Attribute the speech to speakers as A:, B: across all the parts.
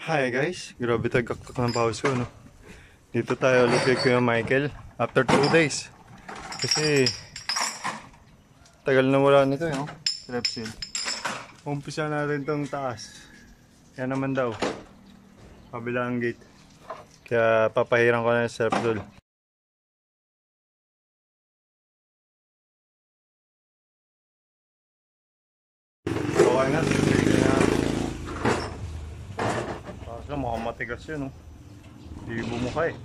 A: Hi guys, grabe tagaktak ng pawis ko, no? Dito tayo ulit kay Kuya Michael after 2 days. Kasi tagal na wala nito, no? Strepsil. Umpisa natin tong taas. Yan naman daw. Kabilang gate. Kaya papahiran ko na yung strepsil. Okay na. Kaso mukhang matigas yun, no? Hindi bumukha eh.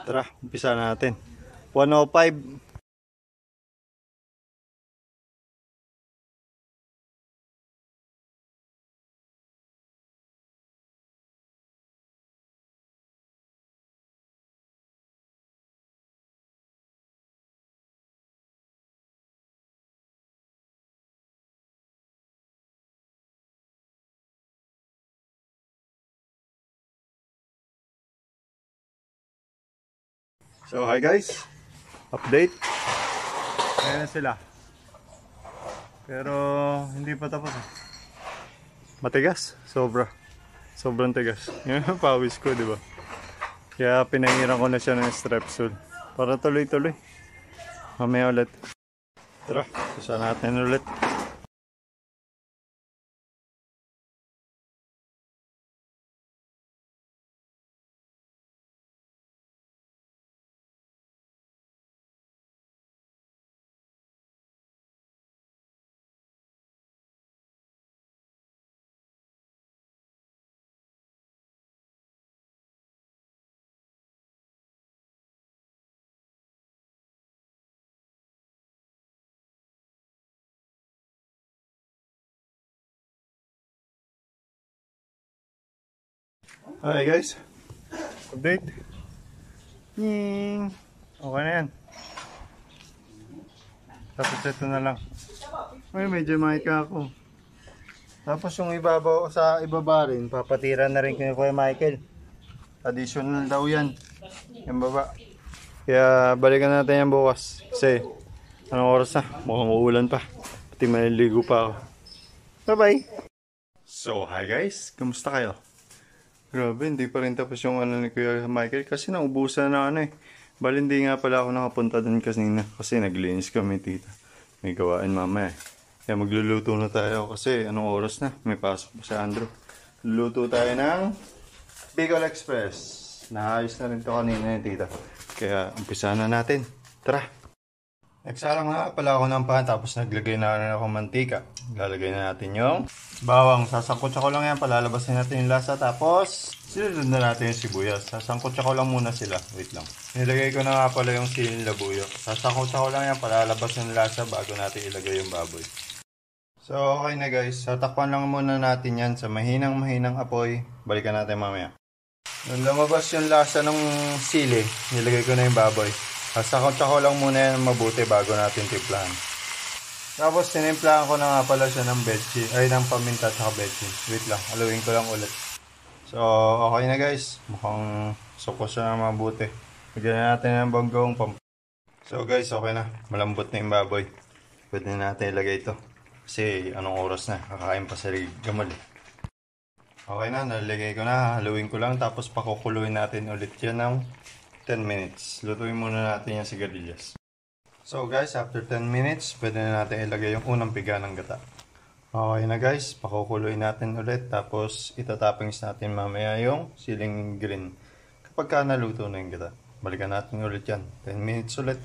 A: Tara, umpisa natin. 105. So hi guys, update. Ayan na sila. Pero hindi pa tapos eh. Matigas, sobrang tigas. Yan ang pawis ko, di ba? Kaya pinahiran ko na siya ng strepsil para tuloy-tuloy. Mamaya ulit. Tara, isa natin ulit. Hi guys, update. Okay na yan. Tapos ito na lang. Ay, medyo maika ako. Tapos yung ibabaw sa ibaba rin, papatira na rin kay Kuya Michael. Additional daw yan. Yung baba. Kaya balikan natin yan bukas. Kasi anong oras na? Mukhang uulan pa. Pati maliligo pa ako. Bye bye! So hi guys, kamusta kayo? Grabe, hindi pa rin tapos yung ano ni Kuya Michael kasi naubusan na ano eh. Bali hindi nga pala ako nakapunta doon kasi naglinis kami tita. May gawain mamaya eh. Kaya magluluto na tayo kasi anong oras na? May pasok pa si Andrew. Luluto tayo ng Bicol Express. Naayos na rin to kanina yung tita. Kaya umpisa na natin. Tara! Nagsalang nga pala ako ng pan tapos naglagay na rin ako mantika. Lalagay na natin yung bawang. Sasangkotsa ko lang yan. Palalabasin natin yung lasa. Tapos sinunod na natin yung sibuyas. Sasangkotsa ko lang muna sila. Wait lang. Nilagay ko na nga pala yung siling labuyo. Sasangkotsa ko lang yan. Palalabasin yung lasa bago natin ilagay yung baboy. So okay na guys. Tatakpan lang muna natin yan sa mahinang apoy. Balikan natin mamaya. Nung lumabas yung lasa ng sili, nilagay ko na yung baboy. Sasakotsa ko lang muna yan mabuti bago natin timplahan. Tapos tinimplahan ko na nga pala siya ng betchin, ng paminta at betchin. Wait lang, haluin ko lang ulit. So okay na guys, mukhang sukos siya na mabuti. Bigyan na natin ng banggong pamp. So guys, okay na, malambot na yung baboy. Pwede na natin ilagay ito. Kasi anong oras na, kakain pa sa gamal eh. Okay na, nalagay ko na, haluin ko lang. Tapos pakukuluin natin ulit yan ng 10 minutes. Lutuin muna natin yung sigarilyas. So guys, after 10 minutes, pwede na natin ilagay yung unang piga ng gata. Okay na guys, pakukuluin natin ulit. Tapos itatoppings natin mamaya yung siling green. Kapag ka naluto na yung gata, balikan natin ulit yan. 10 minutes ulit.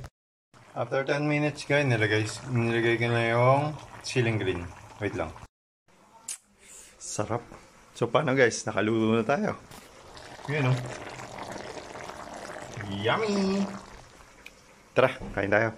A: After 10 minutes guys, nilagay ko na yung siling green. Wait lang. Sarap. So paano guys, nakaluto na tayo. Yun o. Yummy! Tara, kain tayo.